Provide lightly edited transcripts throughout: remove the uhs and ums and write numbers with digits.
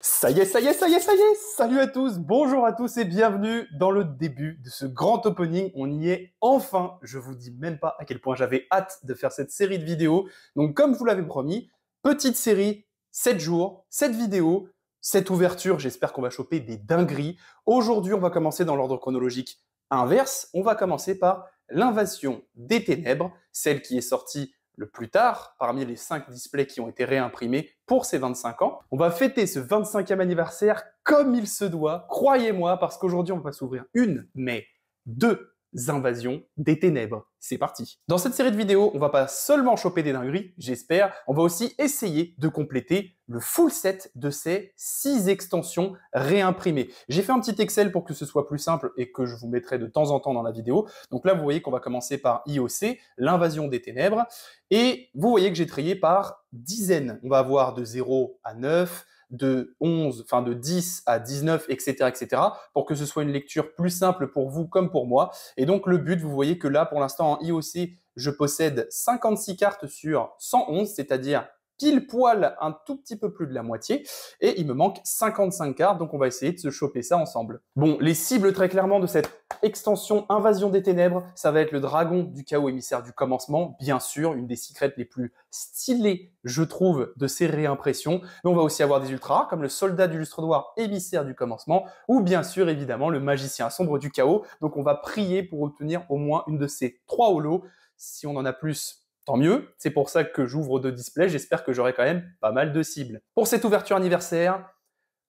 Ça y est, ça y est, ça y est, ça y est. Salut à tous, bonjour à tous et bienvenue dans le début de ce grand opening. On y est enfin. Je vous dis même pas à quel point j'avais hâte de faire cette série de vidéos. Donc comme je vous l'avais promis, petite série, 7 jours, 7 vidéos, cette ouverture. J'espère qu'on va choper des dingueries. Aujourd'hui, on va commencer dans l'ordre chronologique inverse. On va commencer par l'invasion des ténèbres, celle qui est sortie le plus tard, parmi les 5 displays qui ont été réimprimés pour ces 25 ans. On va fêter ce 25e anniversaire comme il se doit, croyez-moi, parce qu'aujourd'hui, on va s'ouvrir une, mais deux invasions des ténèbres. C'est parti. Dans cette série de vidéos, on va pas seulement choper des dingueries, j'espère, on va aussi essayer de compléter le full set de ces 6 extensions réimprimées. J'ai fait un petit Excel pour que ce soit plus simple et que je vous mettrai de temps en temps dans la vidéo. Donc là, vous voyez qu'on va commencer par IOC, l'invasion des ténèbres, et vous voyez que j'ai trié par dizaines. On va avoir de 0 à 9, de 11, enfin de 10 à 19, etc., etc., pour que ce soit une lecture plus simple pour vous comme pour moi. Et donc le but, vous voyez que là, pour l'instant, en IOC, je possède 56 cartes sur 111, c'est-à-dire pile poil un tout petit peu plus de la moitié, et il me manque 55 cartes, donc on va essayer de se choper ça ensemble. Bon, les cibles très clairement de cette extension Invasion des Ténèbres, ça va être le dragon du chaos émissaire du commencement, bien sûr, une des secrets les plus stylées, je trouve, de ces réimpressions, mais on va aussi avoir des ultra rares, comme le soldat du lustre noir émissaire du commencement, ou bien sûr, évidemment, le magicien sombre du chaos, donc on va prier pour obtenir au moins une de ces 3 holos. Si on en a plus, tant mieux, c'est pour ça que j'ouvre 2 displays, j'espère que j'aurai quand même pas mal de cibles. Pour cette ouverture anniversaire,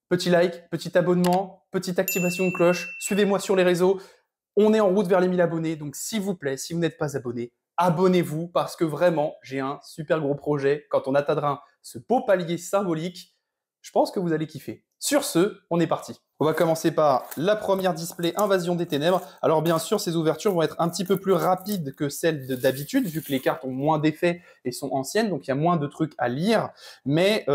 petit like, petit abonnement, petite activation de cloche, suivez-moi sur les réseaux, on est en route vers les 1000 abonnés, donc s'il vous plaît, si vous n'êtes pas abonné, abonnez-vous parce que vraiment, j'ai un super gros projet. Quand on atteindra ce beau palier symbolique, je pense que vous allez kiffer. Sur ce, on est parti. On va commencer par la première display Invasion des Ténèbres. Alors bien sûr, ces ouvertures vont être un petit peu plus rapides que celles d'habitude, vu que les cartes ont moins d'effets et sont anciennes, donc il y a moins de trucs à lire. Mais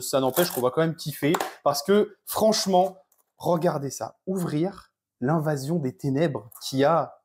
ça n'empêche qu'on va quand même kiffer, parce que franchement, regardez ça. Ouvrir l'Invasion des Ténèbres qui a,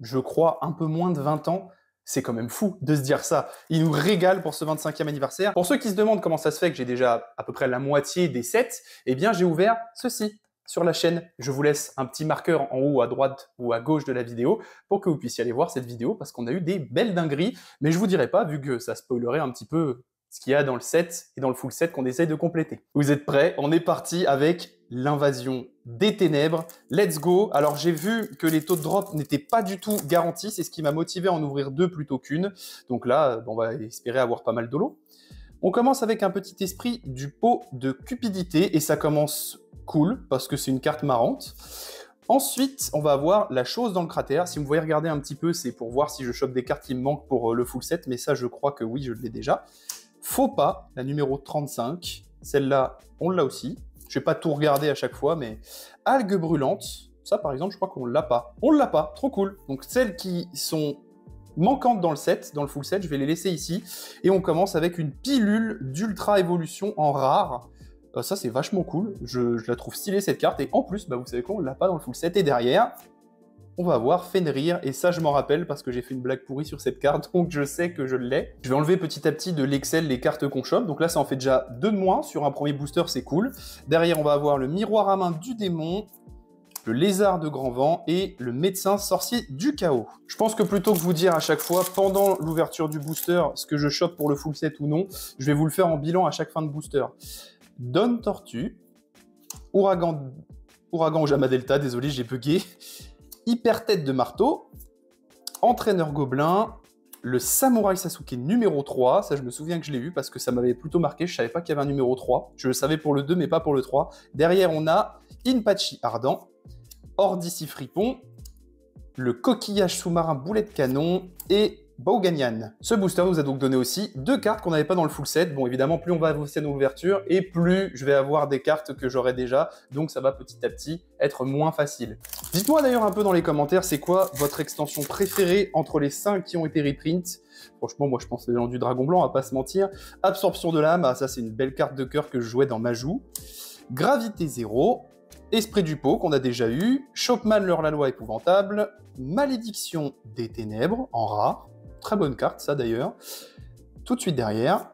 je crois, un peu moins de 20 ans, c'est quand même fou de se dire ça. Il nous régale pour ce 25e anniversaire. Pour ceux qui se demandent comment ça se fait que j'ai déjà à peu près la moitié des sets, eh bien j'ai ouvert ceci sur la chaîne. Je vous laisse un petit marqueur en haut à droite ou à gauche de la vidéo pour que vous puissiez aller voir cette vidéo parce qu'on a eu des belles dingueries, mais je vous dirai pas vu que ça spoilerait un petit peu ce qu'il y a dans le set et dans le full set qu'on essaye de compléter. Vous êtes prêts? On est parti avec l'invasion des ténèbres. Let's go. Alors j'ai vu que les taux de drop n'étaient pas du tout garantis, c'est ce qui m'a motivé à en ouvrir 2 plutôt qu'une. Donc là, on va espérer avoir pas mal de lots. On commence avec un petit esprit du pot de cupidité et ça commence cool parce que c'est une carte marrante. Ensuite, on va avoir la chose dans le cratère. Si vous voyez regarder un petit peu, c'est pour voir si je chope des cartes qui me manquent pour le full set, mais ça je crois que oui, je l'ai déjà. Faux pas, la numéro 35. Celle-là, on l'a aussi. Je vais pas tout regarder à chaque fois, mais algues brûlantes, ça par exemple, je crois qu'on l'a pas. On l'a pas, trop cool. Donc celles qui sont manquantes dans le set, dans le full set, je vais les laisser ici. Et on commence avec une pilule d'ultra évolution en rare. Ça c'est vachement cool, je la trouve stylée cette carte. Et en plus, bah, vous savez quoi, on l'a pas dans le full set. Et derrière, on va avoir Fenrir, et ça je m'en rappelle parce que j'ai fait une blague pourrie sur cette carte, donc je sais que je l'ai. Je vais enlever petit à petit de l'Excel les cartes qu'on chope, donc là ça en fait déjà 2 de moins, sur un premier booster c'est cool. Derrière on va avoir le miroir à main du démon, le lézard de grand vent et le médecin sorcier du chaos. Je pense que plutôt que vous dire à chaque fois, pendant l'ouverture du booster, ce que je chope pour le full set ou non, je vais vous le faire en bilan à chaque fin de booster. Donne Tortue, Ouragan Ojama Delta, désolé j'ai bugué, Hyper Tête de Marteau, Entraîneur Gobelin, le Samouraï Sasuke numéro 3, ça je me souviens que je l'ai vu parce que ça m'avait plutôt marqué, je savais pas qu'il y avait un numéro 3, je le savais pour le 2 mais pas pour le 3. Derrière on a Inpachi Ardent, Ordici Fripon, le Coquillage Sous-Marin Boulet de Canon et Bauganian. Ce booster nous a donc donné aussi 2 cartes qu'on n'avait pas dans le full set. Bon, évidemment, plus on va avancer dans l'ouverture et plus je vais avoir des cartes que j'aurai déjà. Donc, ça va petit à petit être moins facile. Dites-moi d'ailleurs un peu dans les commentaires, c'est quoi votre extension préférée entre les 5 qui ont été reprint? Franchement, moi, je pense que c'est dans du Dragon Blanc, on va pas se mentir. Absorption de l'âme, ah, ça, c'est une belle carte de cœur que je jouais dans Majou. Gravité 0. Esprit du pot qu'on a déjà eu. Chopman, la loi épouvantable. Malédiction des ténèbres en rare. Très bonne carte, ça d'ailleurs. Tout de suite derrière,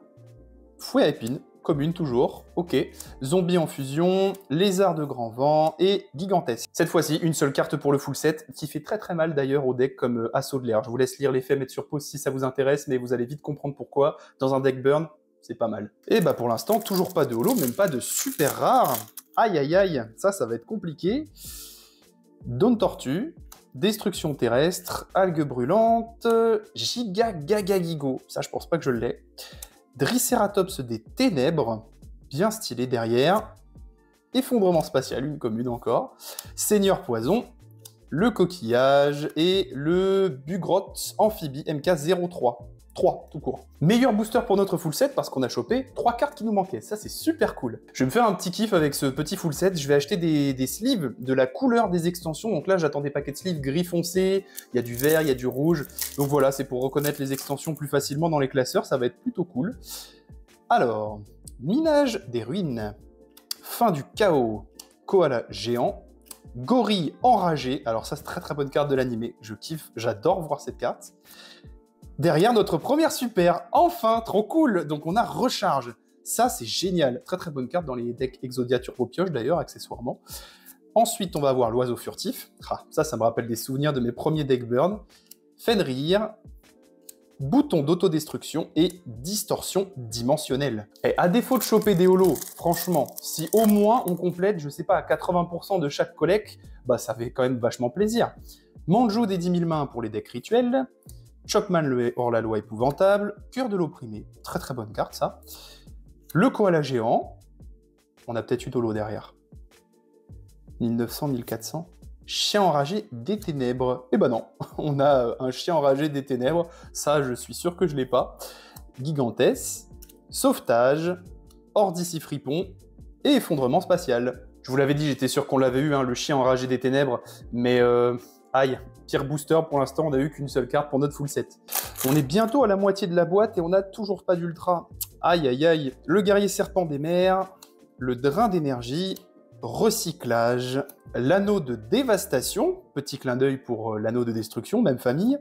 Fouet à épines, commune toujours, ok. Zombie en fusion, lézard de grand vent et gigantesque. Cette fois-ci, une seule carte pour le full set, qui fait très très mal d'ailleurs au deck comme assaut de l'air. Je vous laisse lire l'effet, mettre sur pause si ça vous intéresse, mais vous allez vite comprendre pourquoi. Dans un deck burn, c'est pas mal. Et bah pour l'instant, toujours pas de holo, même pas de super rare. Aïe aïe aïe, ça va être compliqué. Dawn Tortue, Destruction terrestre, Algues brûlantes, Giga Gaga Gigo, ça je pense pas que je l'ai. Triceratops des ténèbres, bien stylé derrière. Effondrement spatial, une commune encore. Seigneur poison, le coquillage et le Bugrotte amphibie MK03. 3, tout court. Meilleur booster pour notre full set parce qu'on a chopé 3 cartes qui nous manquaient. Ça, c'est super cool. Je vais me faire un petit kiff avec ce petit full set. Je vais acheter des sleeves de la couleur des extensions. Donc là, j'attends des paquets de sleeves gris foncé. Il y a du vert, il y a du rouge. Donc voilà, c'est pour reconnaître les extensions plus facilement dans les classeurs. Ça va être plutôt cool. Alors, Minage des ruines. Fin du chaos. Koala géant. Gorille enragé. Alors ça, c'est très très bonne carte de l'animé. Je kiffe, j'adore voir cette carte. Derrière notre première super, enfin, trop cool. Donc on a recharge. Ça, c'est génial. Très très bonne carte dans les decks Exodia Turbo Pioche d'ailleurs, accessoirement. Ensuite, on va avoir l'oiseau furtif. Ah, ça me rappelle des souvenirs de mes premiers deck burn. Fenrir, bouton d'autodestruction et distorsion dimensionnelle. Et à défaut de choper des holos, franchement, si au moins on complète, je sais pas, à 80% de chaque collecte, bah ça fait quand même vachement plaisir. Manjou des 10 000 mains pour les decks rituels. Chopman le hors-la-loi épouvantable, Cœur de l'opprimé, très très bonne carte ça. Le koala géant, on a peut-être eu d'holo derrière. 1900, 1400. Chien enragé des ténèbres. Eh ben non, on a un chien enragé des ténèbres, ça je suis sûr que je l'ai pas. Gigantesque, sauvetage, Ordici fripon et effondrement spatial. Je vous l'avais dit, j'étais sûr qu'on l'avait eu, hein, le chien enragé des ténèbres, mais aïe, pire booster pour l'instant, on n'a eu qu'une seule carte pour notre full set. On est bientôt à la moitié de la boîte et on n'a toujours pas d'ultra. Aïe aïe aïe, le guerrier serpent des mers, le drain d'énergie, recyclage, l'anneau de dévastation, petit clin d'œil pour l'anneau de destruction, même famille.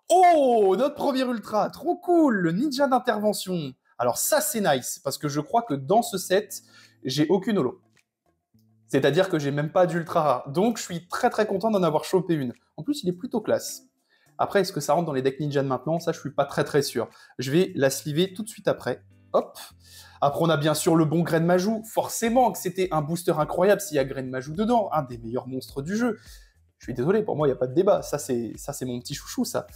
Oh, notre premier ultra, trop cool, le ninja d'intervention. Alors ça c'est nice, parce que je crois que dans ce set, j'ai aucune holo. C'est-à-dire que j'ai même pas d'ultra rare. Donc je suis très très content d'en avoir chopé une. En plus, il est plutôt classe. Après, est-ce que ça rentre dans les decks ninja de maintenant? Ça, je suis pas très très sûr. Je vais la sliver tout de suite après. Hop. Après, on a bien sûr le bon Graine Majou. Forcément que c'était un booster incroyable s'il y a Graine Majou dedans. Un des meilleurs monstres du jeu. Je suis désolé, pour moi, il n'y a pas de débat. Ça, c'est mon petit chouchou, ça.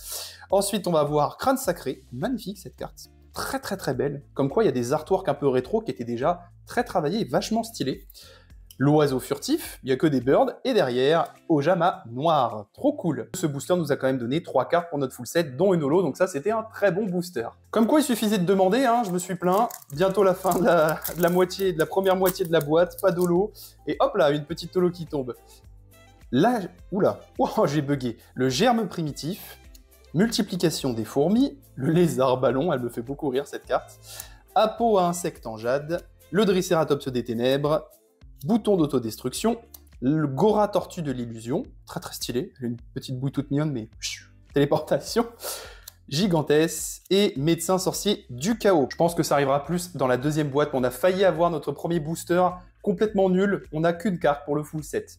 Ensuite, on va voir Crâne Sacré. Magnifique, cette carte. Très très très belle. Comme quoi, il y a des artworks un peu rétro qui étaient déjà très travaillés et vachement stylés. L'oiseau furtif, il n'y a que des birds, et derrière, Ojama noir. Trop cool. Ce booster nous a quand même donné 3 cartes pour notre full set, dont une holo, donc ça c'était un très bon booster. Comme quoi il suffisait de demander, hein, je me suis plaint, bientôt la fin de la première moitié de la boîte, pas d'holo, et hop là, une petite holo qui tombe. Là, oula, oh, j'ai bugué. Le germe primitif, multiplication des fourmis, le lézard ballon, elle me fait beaucoup rire cette carte, Apo à insecte en jade, le Triceratops des ténèbres, bouton d'autodestruction, le Gora tortue de l'illusion, très très stylé, une petite bouille toute mignonne, mais téléportation, gigantesque, et médecin sorcier du chaos. Je pense que ça arrivera plus dans la deuxième boîte, mais on a failli avoir notre premier booster complètement nul, on n'a qu'une carte pour le full set.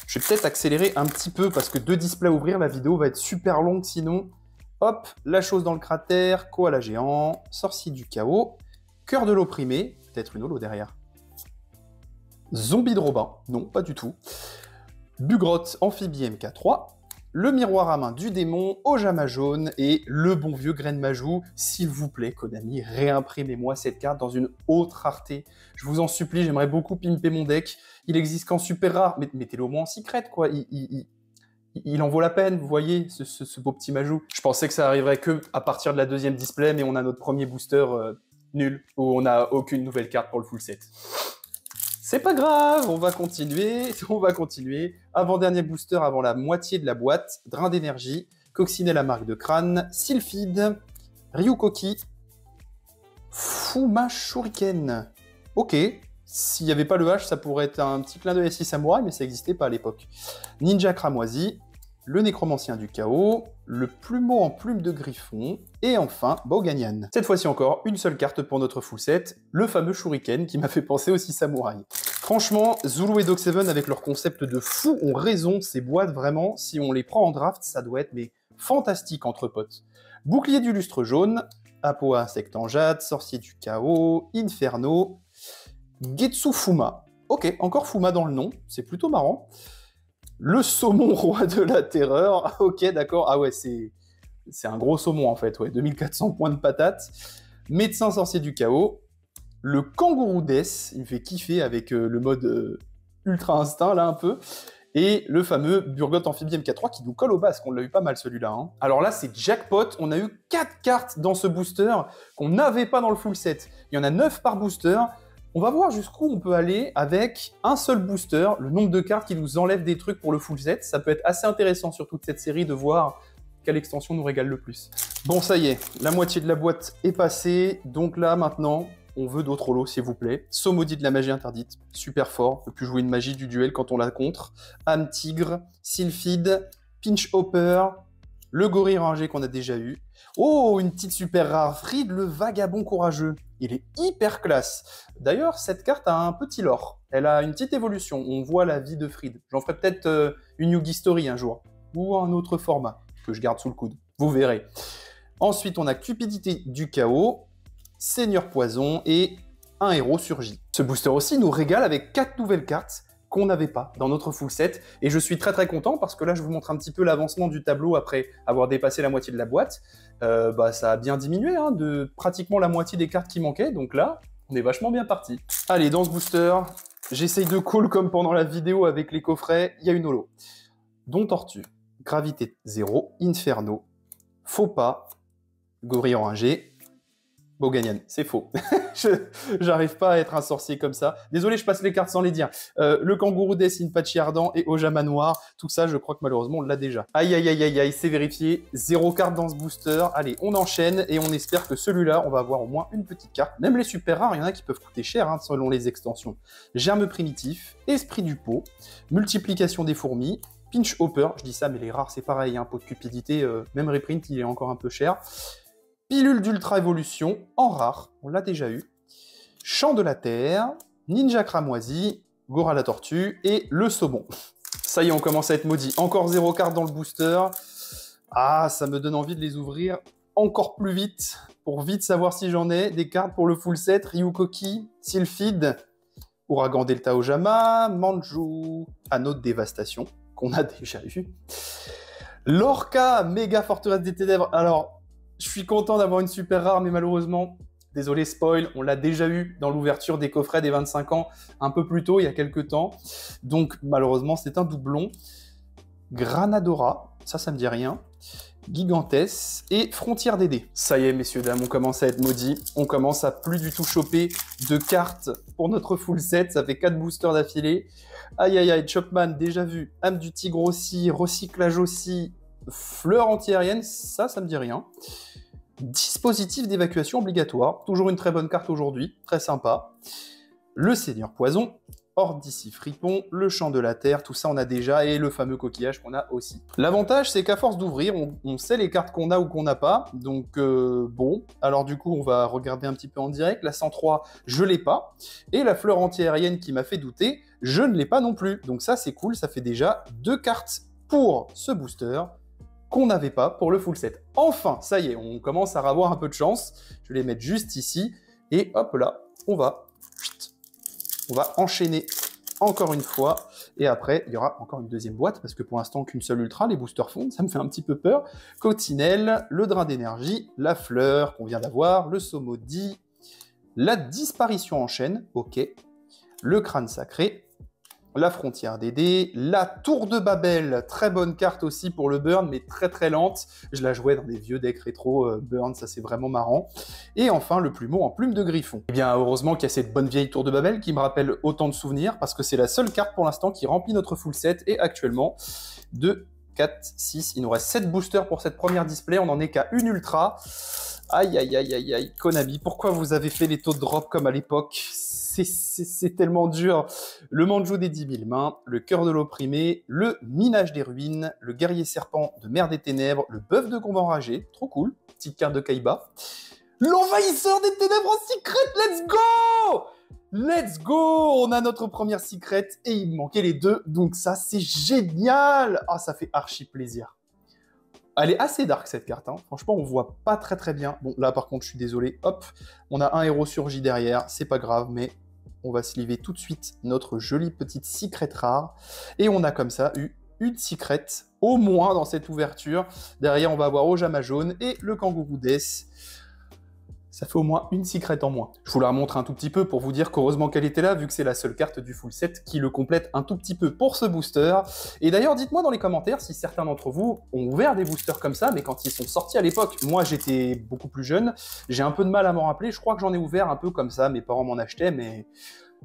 Je vais peut-être accélérer un petit peu, parce que 2 displays à ouvrir, la vidéo va être super longue sinon. Hop, la chose dans le cratère, koala géant, sorcier du chaos, cœur de l'opprimé, peut-être une holo derrière. Zombie de Robin, non, pas du tout. Bugrotte amphibie MK3, le miroir à main du démon, Ojama jaune et le bon vieux Graine Majou. S'il vous plaît, Konami, réimprimez-moi cette carte dans une haute rareté. Je vous en supplie, j'aimerais beaucoup pimper mon deck. Il existe qu'en super rare, mais mettez-le au moins en secret, quoi. Il en vaut la peine, vous voyez, ce beau petit Majou. Je pensais que ça arriverait que à partir de la deuxième display, mais on a notre premier booster nul, où on n'a aucune nouvelle carte pour le full set. C'est pas grave, on va continuer. Avant-dernier booster avant la moitié de la boîte. Drain d'énergie, Coccinelle à marque de crâne, Sylphide, Ryukoki, Fuma Shuriken. Ok, s'il n'y avait pas le H, ça pourrait être un petit clin d'œil à 6 samouraïs, mais ça n'existait pas à l'époque. Ninja cramoisi, le nécromancien du chaos, le plumeau en plume de griffon, et enfin Boganian. Cette fois-ci encore, une seule carte pour notre full set, le fameux Shuriken qui m'a fait penser aussi samouraï. Franchement, Zulu et Dog 7 avec leur concept de fou ont raison, ces boîtes vraiment, si on les prend en draft, ça doit être mais fantastique entre potes. Bouclier du lustre jaune, Apoa insecte en jade, sorcier du chaos, Inferno, Getsu Fuma. Ok, encore Fuma dans le nom, c'est plutôt marrant. Le saumon roi de la terreur, ok d'accord, ah ouais c'est un gros saumon en fait, ouais, 2400 points de patate. Médecin sorcier du chaos, le kangourou death, il me fait kiffer avec le mode ultra instinct là un peu, et le fameux Burgot Amphibie MK3 qui nous colle au basque, on l'a eu pas mal celui-là. Hein. Alors là c'est jackpot, on a eu 4 cartes dans ce booster qu'on n'avait pas dans le full set, il y en a 9 par booster. On va voir jusqu'où on peut aller avec un seul booster, le nombre de cartes qui nous enlève des trucs pour le full set. Ça peut être assez intéressant sur toute cette série de voir quelle extension nous régale le plus. Bon, ça y est, la moitié de la boîte est passée. Donc là, maintenant, on veut d'autres lots, s'il vous plaît. Saut maudit de la magie interdite, super fort. On peut plus jouer une magie du duel quand on la contre. Âme tigre, Sylphide, Pinch Hopper, le gorille rangé qu'on a déjà eu. Oh, une petite super rare, Fried le vagabond courageux. Il est hyper classe. D'ailleurs, cette carte a un petit lore. Elle a une petite évolution. On voit la vie de Fried. J'en ferai peut-être une Yugi Story un jour. Ou un autre format que je garde sous le coude. Vous verrez. Ensuite, on a Cupidité du chaos, Seigneur Poison et un héros surgit. Ce booster aussi nous régale avec 4 nouvelles cartes qu'on n'avait pas dans notre full set. Et je suis très très content parce que là, je vous montre un petit peu l'avancement du tableau après avoir dépassé la moitié de la boîte. Ça a bien diminué hein, de pratiquement la moitié des cartes qui manquaient. Donc là, on est vachement bien parti. Allez, dans ce booster, j'essaye de call comme pendant la vidéo avec les coffrets. Il y a une holo. Don Tortue, Gravité 0, Inferno, Faux pas, Gorille enragé, Boganian, c'est faux. J'arrive pas à être un sorcier comme ça. Désolé, je passe les cartes sans les dire. Le kangourou death, Inpachi ardent et Ojama noir. Tout ça, je crois que malheureusement, on l'a déjà. Aïe, aïe, aïe, aïe, aïe, c'est vérifié. 0 carte dans ce booster. Allez, on enchaîne et on espère que celui-là, on va avoir au moins une petite carte. Même les super rares, il y en a qui peuvent coûter cher hein, selon les extensions. Germe primitif, Esprit du pot, Multiplication des fourmis, Pinch Hopper. Je dis ça, mais les rares, c'est pareil. Hein, pot de cupidité, même reprint, il est encore un peu cher. Pilule d'ultra évolution, en rare, on l'a déjà eu. Chant de la terre, Ninja cramoisi, Gora la tortue et le saumon. Ça y est, on commence à être maudit. Encore 0 cartes dans le booster. Ah, ça me donne envie de les ouvrir encore plus vite, pour vite savoir si j'en ai. Des cartes pour le full set, Ryukoki, Sylphide, Ouragan Delta Ojama, Manju, Anneau de dévastation, qu'on a déjà eu. Lorca, méga forteresse des ténèbres. Alors, je suis content d'avoir une super rare, mais malheureusement, désolé spoil, on l'a déjà eu dans l'ouverture des coffrets des 25 ans, un peu plus tôt, il y a quelques temps. Donc, malheureusement, c'est un doublon. Granadora, ça me dit rien. Gigantès et Frontière des dés. Ça y est, messieurs, dames, on commence à être maudits. On commence à plus du tout choper de cartes pour notre full set. Ça fait 4 boosters d'affilée. Aïe, aïe, aïe, Chopman, déjà vu. Âme du tigre aussi, recyclage aussi. Fleur anti-aérienne, ça me dit rien. Dispositif d'évacuation obligatoire, toujours une très bonne carte aujourd'hui, très sympa. Le Seigneur Poison, Horde d'ici fripon, le Chant de la Terre, tout ça on a déjà, et le fameux coquillage qu'on a aussi. L'avantage c'est qu'à force d'ouvrir, on sait les cartes qu'on a ou qu'on n'a pas, donc bon, alors du coup on va regarder un petit peu en direct. La 103, je l'ai pas, et la fleur anti-aérienne qui m'a fait douter, je ne l'ai pas non plus, donc ça c'est cool, ça fait déjà 2 cartes pour ce booster, qu'on n'avait pas pour le full set. Enfin, ça y est, on commence à avoir un peu de chance. Je vais les mettre juste ici. Et hop là, on va enchaîner encore une fois. Et après, il y aura encore une deuxième boîte, parce que pour l'instant, qu'une seule ultra, les boosters fondent, ça me fait un petit peu peur. Coccinelle, le drain d'énergie, la fleur qu'on vient d'avoir, le saut maudit, la disparition en chaîne, ok, le crâne sacré, la frontière des dés, la tour de Babel, très bonne carte aussi pour le burn, mais très très lente. Je la jouais dans des vieux decks rétro burn, ça c'est vraiment marrant. Et enfin, le plumeau en plume de griffon. Eh bien, heureusement qu'il y a cette bonne vieille tour de Babel qui me rappelle autant de souvenirs, parce que c'est la seule carte pour l'instant qui remplit notre full set, et actuellement, 2, 4, 6, il nous reste 7 boosters pour cette première display, on n'en est qu'à une ultra. Aïe, aïe, aïe, aïe, aïe, Konami, pourquoi vous avez fait les taux de drop comme à l'époque? c'est tellement dur. Le Manjou des 10 000 mains, le cœur de l'opprimé, le minage des ruines, le guerrier serpent de mer des ténèbres, le bœuf de combat enragé, trop cool, petite carte de Kaiba. L'envahisseur des ténèbres en secret, let's go! Let's go! On a notre première secret et il manquait les deux, donc ça c'est génial! Ah, ça fait archi plaisir. Elle est assez dark cette carte, hein. Franchement on voit pas très bien. Bon là par contre je suis désolé, hop, on a un héros surgi derrière, c'est pas grave, mais on va sliver tout de suite notre jolie petite secret rare. Et on a comme ça eu une secret, au moins dans cette ouverture. Derrière on va avoir Ojama jaune et le kangourou Death. Ça fait au moins une secret en moins. Je vous la remontre un tout petit peu pour vous dire qu'heureusement qu'elle était là, vu que c'est la seule carte du full set qui le complète un tout petit peu pour ce booster. Et d'ailleurs, dites-moi dans les commentaires si certains d'entre vous ont ouvert des boosters comme ça, mais quand ils sont sortis à l'époque, moi j'étais beaucoup plus jeune, j'ai un peu de mal à m'en rappeler, je crois que j'en ai ouvert un peu comme ça, mes parents m'en achetaient, mais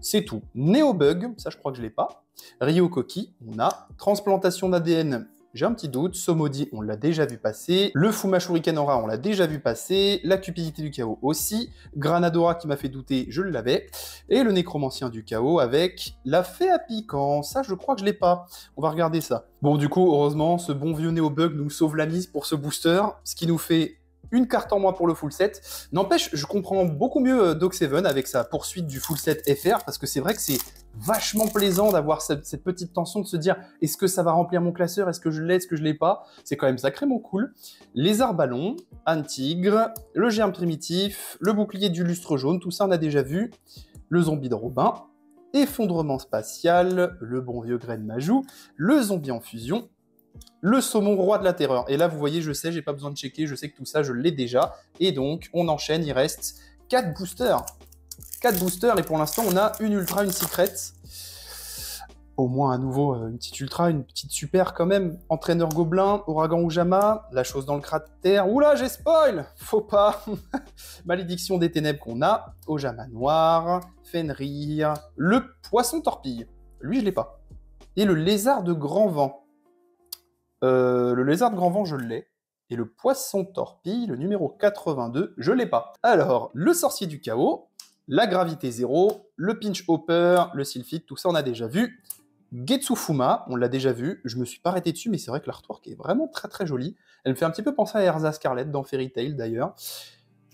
c'est tout. Neobug, ça je crois que je l'ai pas. Ryokoki, on a. Transplantation d'ADN, j'ai un petit doute. Somodi, on l'a déjà vu passer. Le Fuma Shuriken Aura, on l'a déjà vu passer. La Cupidité du Chaos aussi. Granadora qui m'a fait douter, je l'avais. Et le Nécromancien du Chaos avec la Fée à piquant. Ça, je crois que je l'ai pas. On va regarder ça. Bon, du coup, heureusement, ce bon vieux Neobug nous sauve la mise pour ce booster, ce qui nous fait une carte en moins pour le full set. N'empêche, je comprends beaucoup mieux Dog7 avec sa poursuite du full set FR, parce que c'est vrai que c'est vachement plaisant d'avoir cette petite tension de se dire est-ce que ça va remplir mon classeur, est-ce que je l'ai, est-ce que je l'ai pas. C'est quand même sacrément cool. Lézard ballon, Âne tigre, le germe primitif, le bouclier du lustre jaune, tout ça on a déjà vu. Le zombie de Robin, effondrement spatial, le bon vieux grain Majou, le zombie en fusion, le saumon roi de la terreur. Et là, vous voyez, je sais, j'ai pas besoin de checker, je sais que tout ça, je l'ai déjà. Et donc, on enchaîne, il reste 4 boosters. 4 boosters, et pour l'instant, on a une ultra, une secret. Au moins, à nouveau, une petite ultra, une petite super quand même. Entraîneur gobelin, ouragan Ujama, la chose dans le cratère. Oula, j'ai spoil! Faut pas! Malédiction des ténèbres qu'on a. Ojama noir, Fenrir, le poisson torpille. Lui, je l'ai pas. Et le lézard de grand vent. Le lézard de grand vent, je l'ai. Et le poisson torpille, le numéro 82, je l'ai pas. Alors, le sorcier du chaos, la gravité zéro, le pinch hopper, le sylphide, tout ça on a déjà vu. Getsufuma, on l'a déjà vu. Je me suis pas arrêté dessus, mais c'est vrai que l'artwork est vraiment très jolie. Elle me fait un petit peu penser à Erza Scarlet dans Fairy Tail d'ailleurs.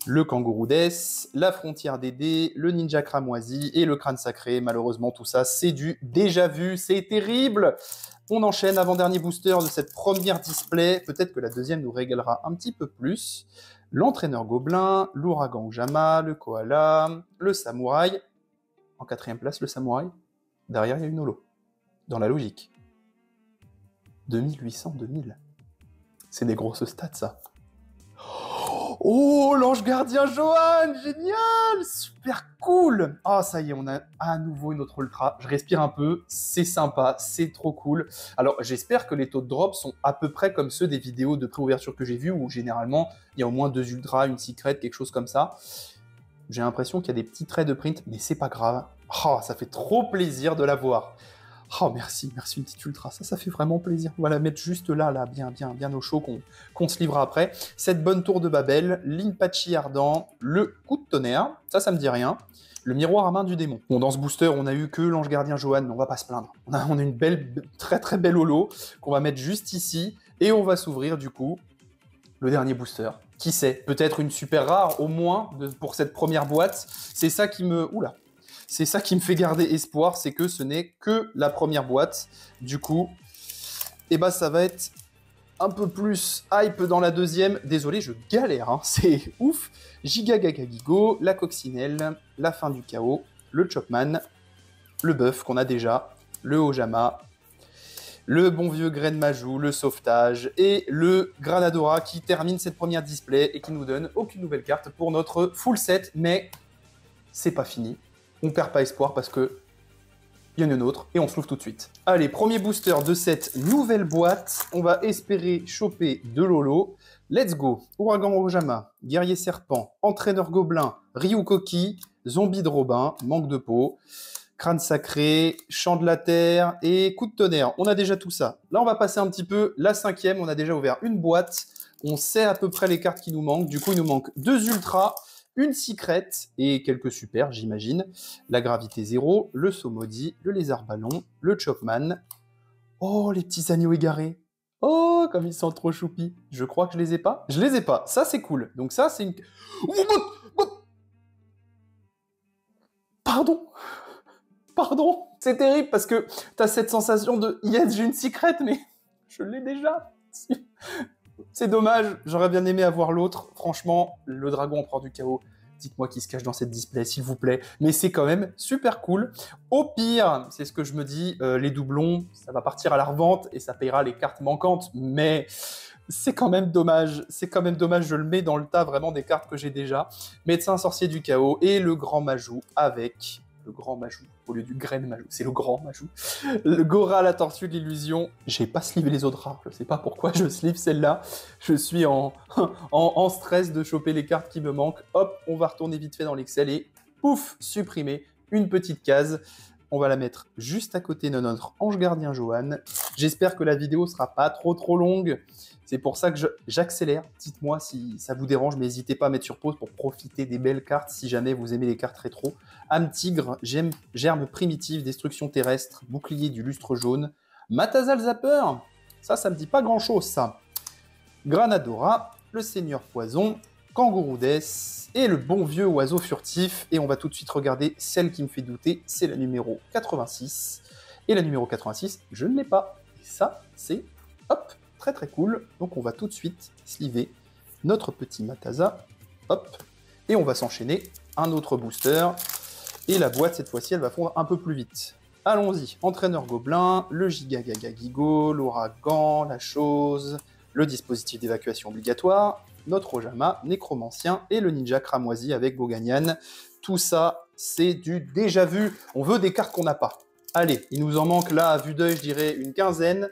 Le kangourou Death, la frontière des dés, le ninja cramoisi et le crâne sacré. Malheureusement, tout ça, c'est du déjà vu. C'est terrible. On enchaîne, avant-dernier booster de cette première display. Peut-être que la deuxième nous régalera un petit peu plus. L'entraîneur gobelin, l'ouragan Ujama, le koala, le samouraï. En quatrième place, le samouraï. Derrière, il y a une holo. Dans la logique. 2800, 2000. C'est des grosses stats, ça. Oh, l'ange gardien Johan, génial, super cool. Ah, ça y est, on a à nouveau une autre ultra. Je respire un peu, c'est sympa, c'est trop cool. Alors, j'espère que les taux de drop sont à peu près comme ceux des vidéos de pré-ouverture que j'ai vues, où généralement, il y a au moins 2 ultras, une secret, quelque chose comme ça. J'ai l'impression qu'il y a des petits traits de print, mais c'est pas grave. Oh, ça fait trop plaisir de la voir. Oh, merci, une petite ultra, ça fait vraiment plaisir. On va la mettre juste là, bien au chaud, qu'on se livrera après. Cette bonne tour de Babel, l'Inpachi ardent, le coup de tonnerre, ça me dit rien. Le miroir à main du démon. Bon, dans ce booster, on a eu que l'ange gardien Johan, mais on va pas se plaindre. On a une belle, très belle holo qu'on va mettre juste ici, et on va s'ouvrir du coup le dernier booster. Qui sait, peut-être une super rare, au moins, pour cette première boîte. C'est ça qui me... Oula. C'est ça qui me fait garder espoir, c'est que ce n'est que la première boîte. Du coup, ça va être un peu plus hype dans la deuxième. Désolé, je galère, hein. C'est ouf. Giga Gaga Gigo, la coccinelle, la fin du chaos, le Chopman, le bœuf qu'on a déjà, le Ojama, le bon vieux Grain Majou, le sauvetage et le Granadora qui termine cette première display et qui nous donne aucune nouvelle carte pour notre full set. Mais c'est pas fini. On perd pas espoir parce que il y en a une autre et on se l'ouvre tout de suite. Allez, premier booster de cette nouvelle boîte. On va espérer choper de Lolo. Let's go. Ouragan Ojama, guerrier serpent, entraîneur gobelin, Ryukoki, zombie de Robin, manque de peau, crâne sacré, chant de la terre et coup de tonnerre. On a déjà tout ça. Là, on va passer un petit peu la cinquième. On a déjà ouvert une boîte. On sait à peu près les cartes qui nous manquent. Du coup, il nous manque 2 ultras une secret et quelques super, j'imagine. La gravité 0, le saut maudit, le lézard ballon, le chopman. Oh, les petits agneaux égarés. Oh, comme ils sont trop choupis. Je crois que je les ai pas. Je les ai pas. Ça, c'est cool. Donc ça, c'est une... Pardon. Pardon. C'est terrible parce que t'as cette sensation de « Yes, j'ai une secret, mais je l'ai déjà. » C'est dommage. J'aurais bien aimé avoir l'autre. Franchement, le dragon empereur du chaos. Dites-moi qui se cache dans cette display, s'il vous plaît. Mais c'est quand même super cool. Au pire, c'est ce que je me dis, les doublons, ça va partir à la revente et ça payera les cartes manquantes. Mais c'est quand même dommage. C'est quand même dommage. Je le mets dans le tas vraiment des cartes que j'ai déjà. Médecin sorcier du chaos et le grand Majou avec... Le grand Majou, au lieu du grain Majou, c'est le grand Majou. Le Gora, la tortue de l'illusion. J'ai pas slivé les autres rares, je sais pas pourquoi je slive celle-là. Je suis en stress de choper les cartes qui me manquent. Hop, on va retourner vite fait dans l'Excel et pouf, supprimer une petite case. On va la mettre juste à côté de notre ange gardien Johan. J'espère que la vidéo sera pas trop longue. C'est pour ça que j'accélère. Dites-moi si ça vous dérange, mais n'hésitez pas à mettre sur pause pour profiter des belles cartes si jamais vous aimez les cartes rétro. Âme tigre, germe primitive, destruction terrestre, bouclier du lustre jaune, Matazal Zapper, ça me dit pas grand-chose ça. Granadora, le seigneur poison, Kangourou Death et le bon vieux oiseau furtif. Et on va tout de suite regarder celle qui me fait douter, c'est la numéro 86. Et la numéro 86, je ne l'ai pas. Et ça, c'est hop, très cool. Donc on va tout de suite sliver notre petit Mataza. Hop. Et on va s'enchaîner un autre booster. Et la boîte, cette fois-ci, elle va fondre un peu plus vite. Allons-y. Entraîneur gobelin, le Giga Gaga Gigo, l'ouragan, la chose, le dispositif d'évacuation obligatoire, notre Ojama, nécromancien et le ninja cramoisi avec Boganian. Tout ça, c'est du déjà vu. On veut des cartes qu'on n'a pas. Allez, il nous en manque là, à vue d'œil, je dirais une quinzaine.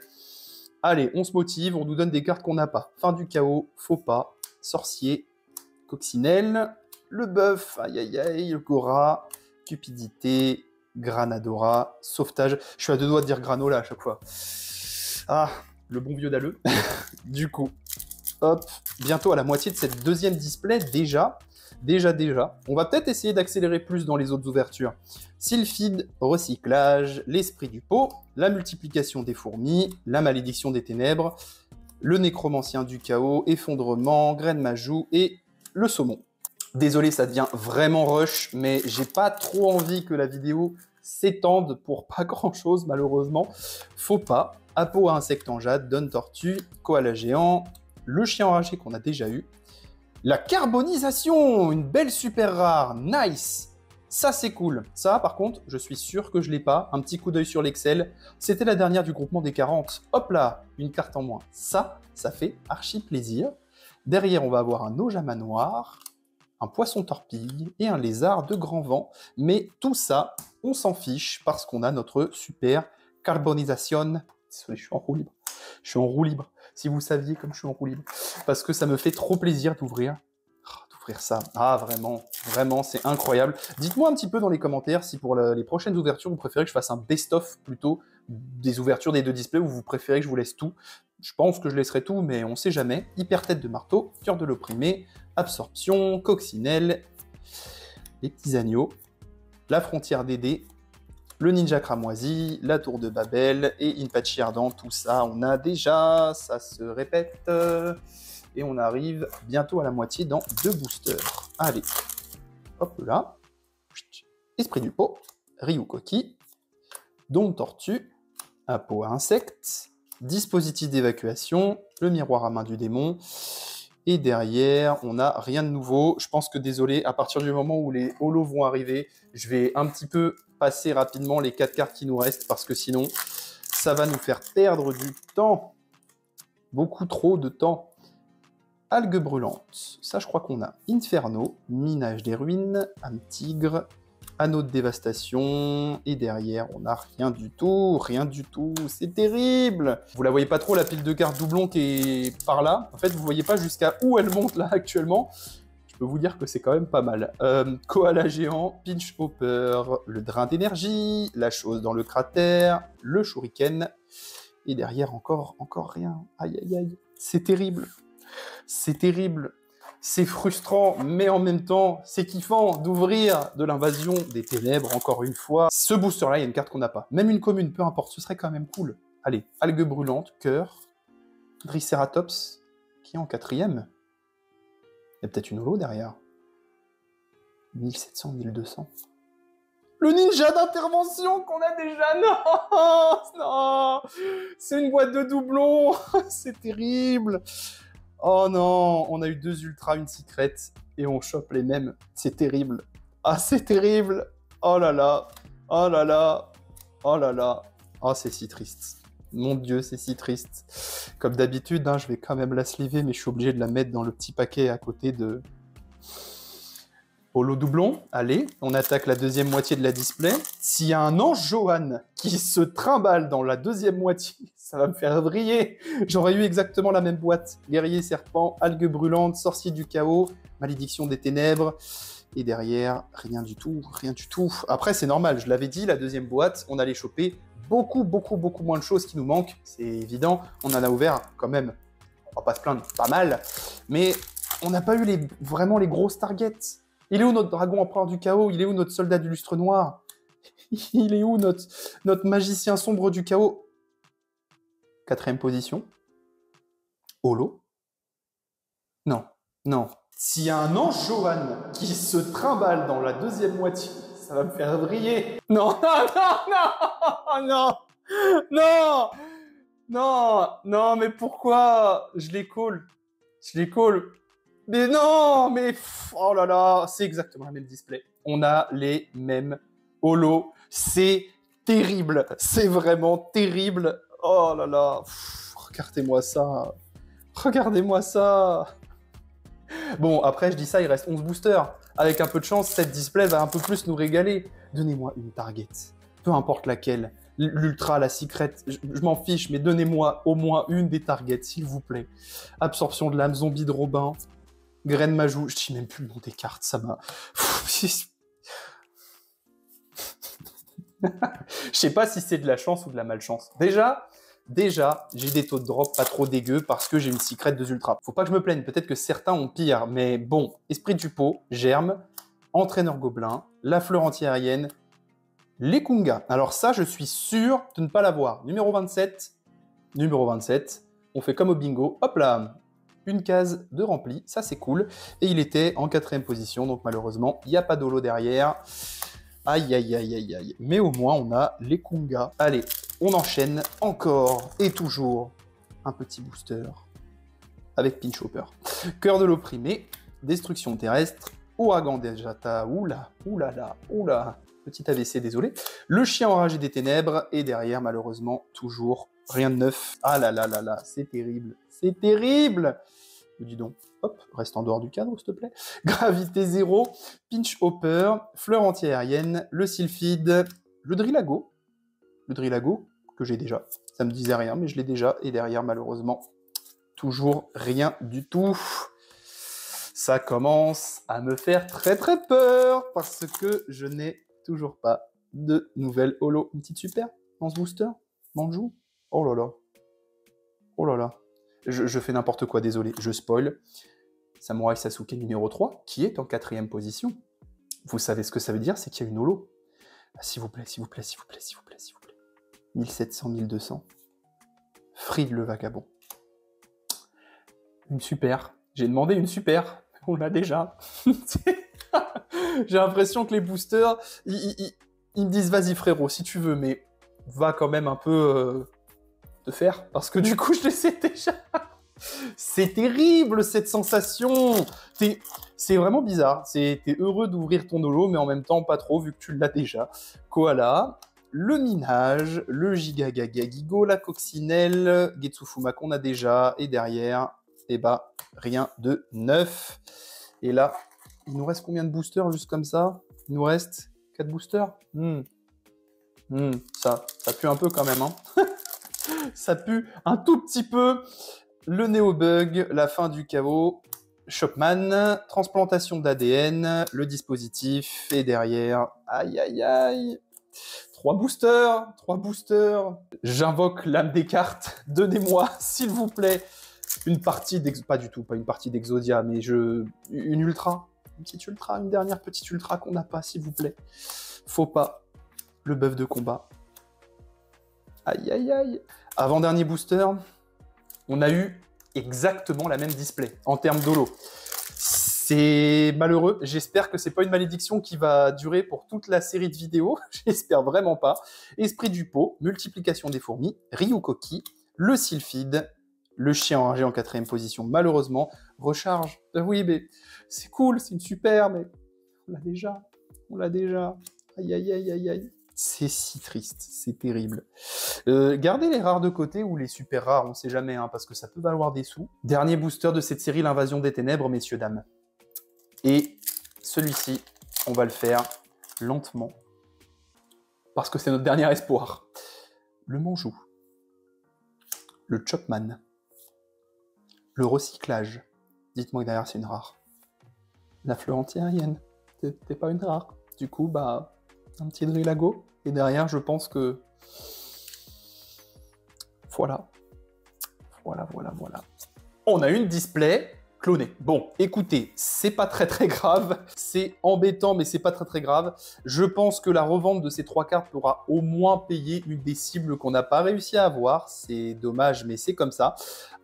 Allez, on se motive, on nous donne des cartes qu'on n'a pas. Fin du chaos, faux pas, sorcier, coccinelle, le bœuf, aïe aïe aïe, le Gora, cupidité, Granadora, sauvetage. Je suis à deux doigts de dire granola à chaque fois. Ah, le bon vieux dalleux. Du coup, hop, bientôt à la moitié de cette deuxième display, déjà. On va peut-être essayer d'accélérer plus dans les autres ouvertures. Sylphide, recyclage, l'esprit du pot, la multiplication des fourmis, la malédiction des ténèbres, le nécromancien du chaos, effondrement, graine majou et le saumon. Désolé, ça devient vraiment rush, mais j'ai pas trop envie que la vidéo s'étende pour pas grand chose, malheureusement. Faux pas. Apo à insecte en jade, donne tortue, koala géant, le chien enragé qu'on a déjà eu. La carbonisation, une belle super rare, nice. Ça c'est cool. Ça par contre, je suis sûr que je l'ai pas. Un petit coup d'œil sur l'Excel. C'était la dernière du groupement des 40. Hop là, une carte en moins. Ça fait archi plaisir. Derrière, on va avoir un Ojama noir, un poisson torpille et un lézard de grand vent. Mais tout ça, on s'en fiche parce qu'on a notre super carbonisation. Désolé, je suis en roue libre. Je suis en roue libre. Si vous saviez comme je suis en roue libre. Parce que ça me fait trop plaisir d'ouvrir ça. Ah, vraiment, c'est incroyable. Dites-moi un petit peu dans les commentaires si pour les prochaines ouvertures, vous préférez que je fasse un best-of plutôt des ouvertures des deux displays ou vous préférez que je vous laisse tout. Je pense que je laisserai tout, mais on sait jamais. Hyper tête de marteau, cœur de l'opprimé, absorption, coccinelle, les petits agneaux, la frontière des dés, le ninja cramoisi, la tour de Babel et Inpachi ardent. Tout ça, on a déjà, ça se répète. Et on arrive bientôt à la moitié dans 2 boosters. Allez, hop là. Esprit du pot, Ryu Koki, Don Tortue, Apo à insecte, dispositif d'évacuation, le miroir à main du démon. Et derrière, on n'a rien de nouveau. Je pense que, désolé, à partir du moment où les holos vont arriver, je vais un petit peu passer rapidement les 4 cartes qui nous restent parce que sinon, ça va nous faire perdre du temps. Beaucoup trop de temps. Algues brûlantes, ça je crois qu'on a Inferno, Minage des ruines, âme tigre, anneau de dévastation, et derrière on n'a rien du tout, c'est terrible. Vous la voyez pas trop la pile de cartes doublon qui est par là, en fait vous voyez pas jusqu'à où elle monte là actuellement, je peux vous dire que c'est quand même pas mal. Koala géant, Pinch Hopper, le drain d'énergie, la chose dans le cratère, le shuriken, et derrière encore rien, aïe aïe aïe, c'est terrible. C'est terrible. c'est frustrant, mais en même temps, c'est kiffant d'ouvrir de l'invasion des ténèbres, encore une fois. Ce booster-là, il y a une carte qu'on n'a pas. Même une commune, peu importe, ce serait quand même cool. Allez, Algue Brûlante, Cœur, Triceratops, qui est en 4e. Il y a peut-être une holo derrière. 1700, 1200. Le ninja d'intervention qu'on a déjà. Non, non, c'est une boîte de doublons. C'est terrible. Oh non, on a eu 2 ultras, une secret, et on chope les mêmes. C'est terrible. Ah, c'est terrible. Oh là là. Oh là là. Oh là là. Oh, c'est si triste. Mon Dieu, c'est si triste. Comme d'habitude, hein, je vais quand même la sliver, mais je suis obligé de la mettre dans le petit paquet à côté de... Holo doublon, allez, on attaque la deuxième moitié de la display. S'il y a un ange Johan qui se trimballe dans la deuxième moitié, ça va me faire vriller. J'aurais eu exactement la même boîte. Guerrier serpent, algue brûlante, sorcier du chaos, malédiction des ténèbres. Et derrière, rien du tout, rien du tout. Après, c'est normal, je l'avais dit, la deuxième boîte, on allait choper beaucoup moins de choses qui nous manquent. C'est évident, on en a ouvert quand même, on va pas se plaindre, pas mal. Mais on n'a pas eu vraiment les grosses targets. Il est où notre dragon empereur du chaos? Il est où notre soldat du lustre noir? Il est où notre magicien sombre du chaos? 4e position. Holo? Non, non. S'il y a un ange Johan qui se trimballe dans la deuxième moitié, ça va me faire vriller. Non, non, non, non, non, non, non, mais pourquoi? Je les call. Je les call. Mais non, mais oh là là, c'est exactement la même display. On a les mêmes holos. C'est terrible. C'est vraiment terrible. Oh là là. Regardez-moi ça. Regardez-moi ça. Bon, après, je dis ça, il reste 11 boosters. Avec un peu de chance, cette display va un peu plus nous régaler. Donnez-moi une target. Peu importe laquelle. L'ultra, la secret, je m'en fiche, mais donnez-moi au moins une des targets, s'il vous plaît. Absorption de l'âme, zombie de Robin. Graine Majou, je ne sais même plus le nom des cartes, ça m'a... Je sais pas si c'est de la chance ou de la malchance. Déjà, j'ai des taux de drop pas trop dégueux parce que j'ai une secret de ultra. Faut pas que je me plaigne, peut-être que certains ont pire, mais bon, Esprit du pot, Germe, Entraîneur Gobelin, La Fleur Antiaérienne, les Kunga. Alors ça, je suis sûr de ne pas l'avoir. Numéro 27, on fait comme au bingo, hop là, une case de rempli, ça c'est cool. Et il était en 4e position, donc malheureusement, il n'y a pas d'holo derrière. Aïe, aïe, aïe, aïe, aïe. Mais au moins, on a les Kunga. Allez, on enchaîne encore et toujours un petit booster avec Pinch Hopper. Cœur de l'opprimé, destruction terrestre, ouragan des Jata, oula, oulala, oula, petit AVC, désolé. Le chien enragé des ténèbres, et derrière, malheureusement, toujours rien de neuf. Ah là là là là, c'est terrible, c'est terrible. Dis donc, hop, reste en dehors du cadre, s'il te plaît. Gravité 0, Pinch Hopper, Fleur antiaérienne, le Sylphide, le Drillago que j'ai déjà. Ça me disait rien, mais je l'ai déjà. Et derrière, malheureusement, toujours rien du tout. Ça commence à me faire très peur parce que je n'ai toujours pas de nouvelle holo. Une petite super dans ce booster? Manjou? Oh là là. Oh là là. Je fais n'importe quoi, désolé, je spoil. Samurai Sasuke numéro 3, qui est en 4e position. Vous savez ce que ça veut dire, c'est qu'il y a une holo. Ah, s'il vous plaît, s'il vous plaît, s'il vous plaît, s'il vous plaît, s'il vous plaît. 1700, 1200. Fried le vagabond. Une super. J'ai demandé une super. On l'a déjà. J'ai l'impression que les boosters, ils me disent, vas-y frérot, si tu veux, mais va quand même un peu... de faire, parce que du coup je les sais déjà. C'est terrible cette sensation. C'est vraiment bizarre. T'es heureux d'ouvrir ton holo, mais en même temps pas trop vu que tu l'as déjà. Koala, le Minage, le Gigagagigo, la Coccinelle, Getsufuma qu'on a déjà, et derrière, eh bah, rien de neuf. Et là, il nous reste combien de boosters juste comme ça? Il nous reste 4 boosters. Ça pue un peu quand même, hein. Ça pue un tout petit peu. Le Néobug, la fin du chaos, Shopman, transplantation d'ADN, le dispositif, et derrière, aïe aïe aïe, 3 boosters. J'invoque l'âme des cartes. Donnez-moi, s'il vous plaît, une partie pas du tout, pas une partie d'Exodia, mais une ultra, une petite ultra, une dernière petite ultra qu'on n'a pas, s'il vous plaît. Faut pas. Le bœuf de combat. Aïe, aïe, aïe. Avant-dernier booster, on a eu exactement la même display en termes d'holo. C'est malheureux. J'espère que c'est pas une malédiction qui va durer pour toute la série de vidéos. J'espère vraiment pas. Esprit du pot, multiplication des fourmis, Ryukoki, le Sylphide, le chien enragé en 4e position, malheureusement. Recharge. Oui, mais c'est cool, c'est une super, mais on l'a déjà. On l'a déjà. Aïe, aïe, aïe, aïe, aïe. C'est si triste, c'est terrible. Gardez les rares de côté ou les super rares, on sait jamais, hein, parce que ça peut valoir des sous. Dernier booster de cette série, l'invasion des ténèbres, messieurs, dames. Et celui-ci, on va le faire lentement, parce que c'est notre dernier espoir. Le Manjou, le Chopman, le recyclage. Dites-moi que derrière c'est une rare. La fleur anti-aérienne, t'es pas une rare. Du coup, bah, un petit Drillago. Et derrière, je pense que... Voilà. Voilà. On a une display clonée. Bon, écoutez, c'est pas très grave. C'est embêtant, mais c'est pas très grave. Je pense que la revente de ces 3 cartes aura au moins payé une des cibles qu'on n'a pas réussi à avoir. C'est dommage, mais c'est comme ça.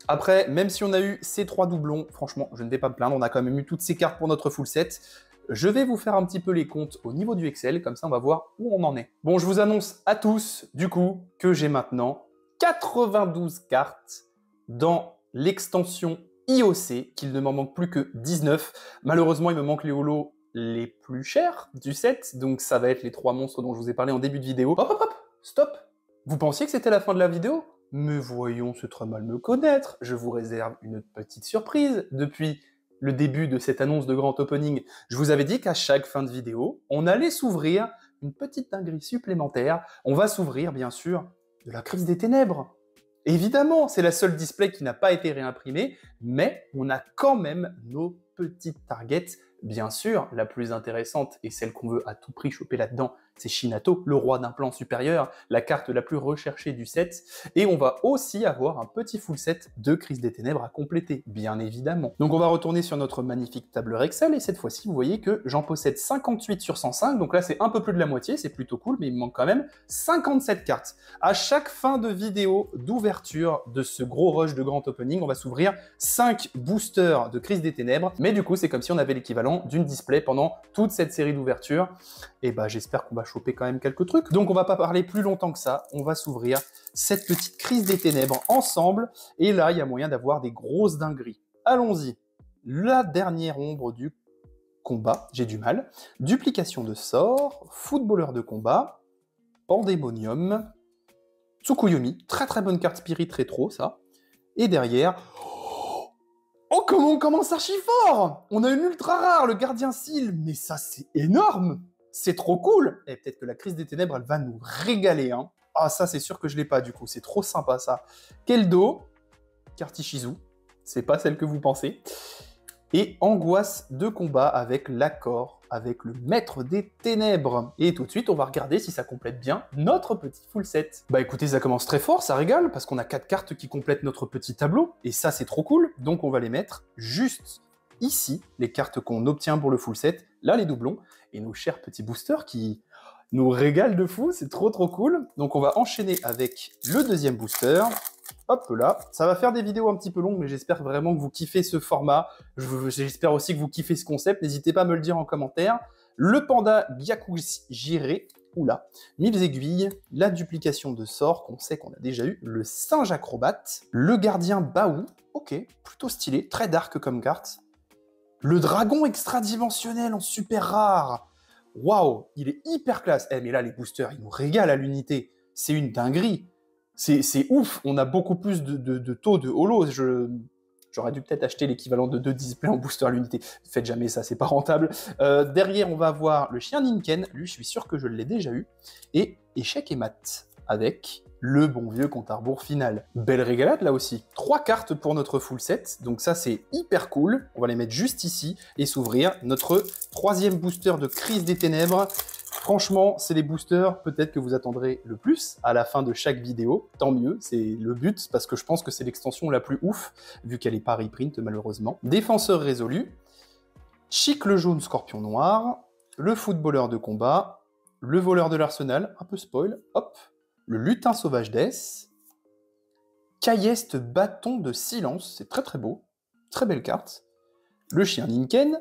Après, même si on a eu ces 3 doublons, franchement, je ne vais pas me plaindre. On a quand même eu toutes ces cartes pour notre full set. Je vais vous faire un petit peu les comptes au niveau du Excel, comme ça on va voir où on en est. Bon, je vous annonce à tous, du coup, que j'ai maintenant 92 cartes dans l'extension IOC, qu'il ne m'en manque plus que 19. Malheureusement, il me manque les holos les plus chers du set, donc ça va être les 3 monstres dont je vous ai parlé en début de vidéo. Hop, stop! Vous pensiez que c'était la fin de la vidéo? Mais voyons, c'est très mal me connaître. Je vous réserve une petite surprise. Depuis le début de cette annonce de grand opening, je vous avais dit qu'à chaque fin de vidéo, on allait s'ouvrir une petite dinguerie supplémentaire. On va s'ouvrir, bien sûr, de la crise des ténèbres. Évidemment, c'est la seule display qui n'a pas été réimprimée, mais on a quand même nos petites targets. Bien sûr, la plus intéressante et celle qu'on veut à tout prix choper là-dedans, c'est Shinato, le roi d'un plan supérieur, la carte la plus recherchée du set. Et on va aussi avoir un petit full set de Crise des Ténèbres à compléter, bien évidemment. Donc on va retourner sur notre magnifique tableur Excel, et cette fois-ci, vous voyez que j'en possède 58 sur 105, donc là c'est un peu plus de la moitié, c'est plutôt cool, mais il me manque quand même 57 cartes. À chaque fin de vidéo d'ouverture de ce gros rush de grand opening, on va s'ouvrir 5 boosters de Crise des Ténèbres, mais du coup c'est comme si on avait l'équivalent d'une display pendant toute cette série d'ouverture. Et bah j'espère qu'on va choper quand même quelques trucs. Donc on va pas parler plus longtemps que ça, on va s'ouvrir cette petite Crise des Ténèbres ensemble, et là il y a moyen d'avoir des grosses dingueries. Allons-y. La dernière ombre du combat, j'ai du mal. Duplication de sort, footballeur de combat, Pandémonium, Tsukuyomi, très bonne carte Spirit rétro ça. Et derrière... Oh, comment on commence archi fort! On a une ultra rare, le Gardien Seal, mais ça c'est énorme! C'est trop cool! Et peut-être que la Crise des Ténèbres, elle va nous régaler, hein. Ah, ça c'est sûr que je l'ai pas du coup, c'est trop sympa ça. Keldo, carte Ishizu, c'est pas celle que vous pensez. Et Angoisse de combat avec l'accord, avec le Maître des Ténèbres. Et tout de suite, on va regarder si ça complète bien notre petit full set. Bah écoutez, ça commence très fort, ça régale, parce qu'on a 4 cartes qui complètent notre petit tableau, et ça c'est trop cool, donc on va les mettre juste ici, les cartes qu'on obtient pour le full set, là les doublons, et nos chers petits boosters qui nous régalent de fou, c'est trop cool. Donc on va enchaîner avec le deuxième booster. Hop là, ça va faire des vidéos un petit peu longues, mais j'espère vraiment que vous kiffez ce format. J'espère aussi que vous kiffez ce concept. N'hésitez pas à me le dire en commentaire. Le panda Gyakujire, oula, 1000 aiguilles, la duplication de sorts qu'on sait qu'on a déjà eu, le singe acrobate, le gardien Baou, ok, plutôt stylé, très dark comme carte. Le dragon extradimensionnel en super rare. Waouh, il est hyper classe. Eh mais là, les boosters, ils nous régalent à l'unité. C'est une dinguerie. C'est ouf, on a beaucoup plus de taux de holo. J'aurais dû peut-être acheter l'équivalent de 2 displays en booster à l'unité. Faites jamais ça, c'est pas rentable. Derrière, on va avoir le chien Ninken. Lui, je suis sûr que je l'ai déjà eu. Et échec et mat avec le bon vieux compte à rebours final. Belle régalade là aussi. 3 cartes pour notre full set, donc ça c'est hyper cool. On va les mettre juste ici et s'ouvrir notre 3e booster de Crise des Ténèbres. Franchement, c'est les boosters peut-être que vous attendrez le plus à la fin de chaque vidéo. Tant mieux, c'est le but, parce que je pense que c'est l'extension la plus ouf, vu qu'elle n'est pas reprint malheureusement. Défenseur résolu, Chic le jaune scorpion noir, le footballeur de combat, le voleur de l'arsenal, un peu spoil, hop, le lutin sauvage d'Es, Cailleste bâton de silence, c'est très très beau, très belle carte, le chien Ninken,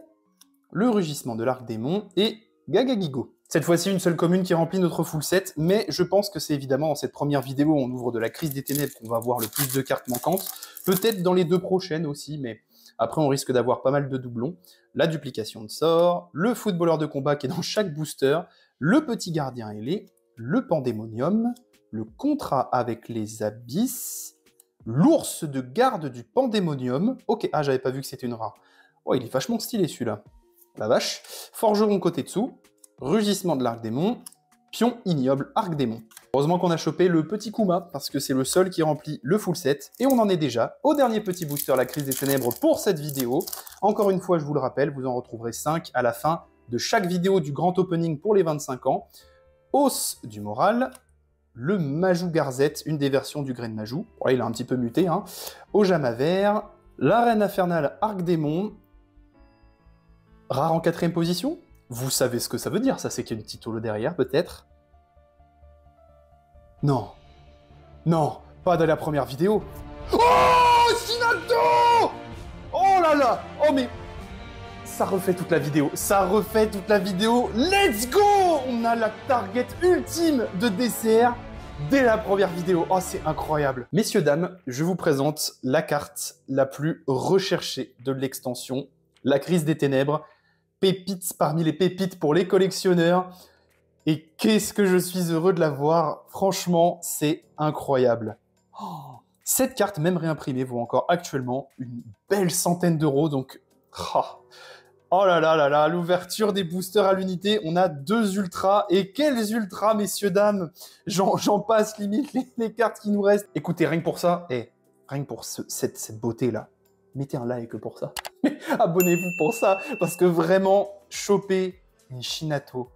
le rugissement de l'arc démon et Gagagigo. Cette fois-ci, une seule commune qui remplit notre full set, mais je pense que c'est évidemment dans cette première vidéo, on ouvre de la crise des ténèbres, qu'on va avoir le plus de cartes manquantes, peut-être dans les 2 prochaines aussi, mais après on risque d'avoir pas mal de doublons. La duplication de sorts, le footballeur de combat qui est dans chaque booster, le petit gardien ailé, le pandémonium, le contrat avec les abysses, l'ours de garde du pandémonium, ok, ah j'avais pas vu que c'était une rare. Oh, il est vachement stylé celui-là. La vache. Forgeron côté dessous. Rugissement de l'arc démon. Pion ignoble arc démon. Heureusement qu'on a chopé le petit Kuma, parce que c'est le seul qui remplit le full set. Et on en est déjà au dernier petit booster, la crise des ténèbres, pour cette vidéo. Encore une fois, je vous le rappelle, vous en retrouverez 5 à la fin de chaque vidéo du grand opening pour les 25 ans. Os du moral. Le Majou Garzette, une des versions du Grain Majou. Ouais, il a un petit peu muté, hein. Ojama vert. La reine infernale arc démon. Rare en 4ème position. Vous savez ce que ça veut dire, ça, c'est qu'il y a une petite holo derrière, peut-être. Non. Non, pas de la première vidéo. Oh, Shinato! Oh là là! Oh mais... ça refait toute la vidéo. Ça refait toute la vidéo. Let's go! On a la target ultime de DCR dès la première vidéo. Oh, c'est incroyable. Messieurs, dames, je vous présente la carte la plus recherchée de l'extension. La crise des ténèbres. Pépites parmi les pépites pour les collectionneurs. Et qu'est-ce que je suis heureux de la voir. Franchement, c'est incroyable. Oh, cette carte, même réimprimée, vaut encore actuellement une belle centaine d'euros. Donc, oh là là là là, l'ouverture des boosters à l'unité. On a 2 ultras. Et quels ultras, messieurs, dames. J'en passe limite les cartes qui nous restent. Écoutez, rien que pour ça, rien que pour cette beauté-là, mettez un like pour ça. Mais abonnez-vous pour ça, parce que vraiment, choper une Shinato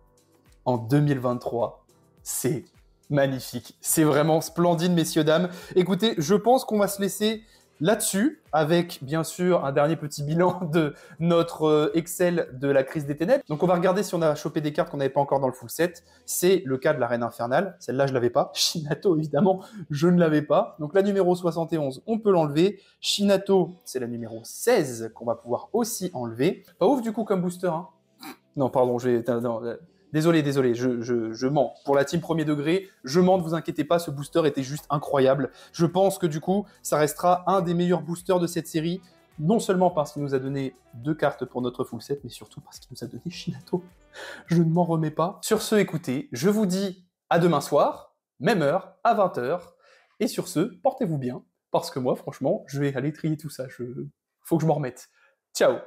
en 2023, c'est magnifique. C'est vraiment splendide, messieurs, dames. Écoutez, je pense qu'on va se laisser là-dessus, avec bien sûr un dernier petit bilan de notre Excel de la crise des ténèbres. Donc on va regarder si on a chopé des cartes qu'on n'avait pas encore dans le full set. C'est le cas de la reine infernale. Celle-là, je l'avais pas. Shinato, évidemment, je ne l'avais pas. Donc la numéro 71, on peut l'enlever. Shinato, c'est la numéro 16 qu'on va pouvoir aussi enlever. Pas ouf du coup comme booster, hein. Non, pardon, désolé, je mens. Pour la team premier degré, je mens, ne vous inquiétez pas, ce booster était juste incroyable. Je pense que du coup, ça restera un des meilleurs boosters de cette série, non seulement parce qu'il nous a donné 2 cartes pour notre full set, mais surtout parce qu'il nous a donné Shinato. Je ne m'en remets pas. Sur ce, écoutez, je vous dis à demain soir, même heure, à 20 h. Et sur ce, portez-vous bien, parce que moi, franchement, je vais aller trier tout ça. Faut que je m'en remette. Ciao!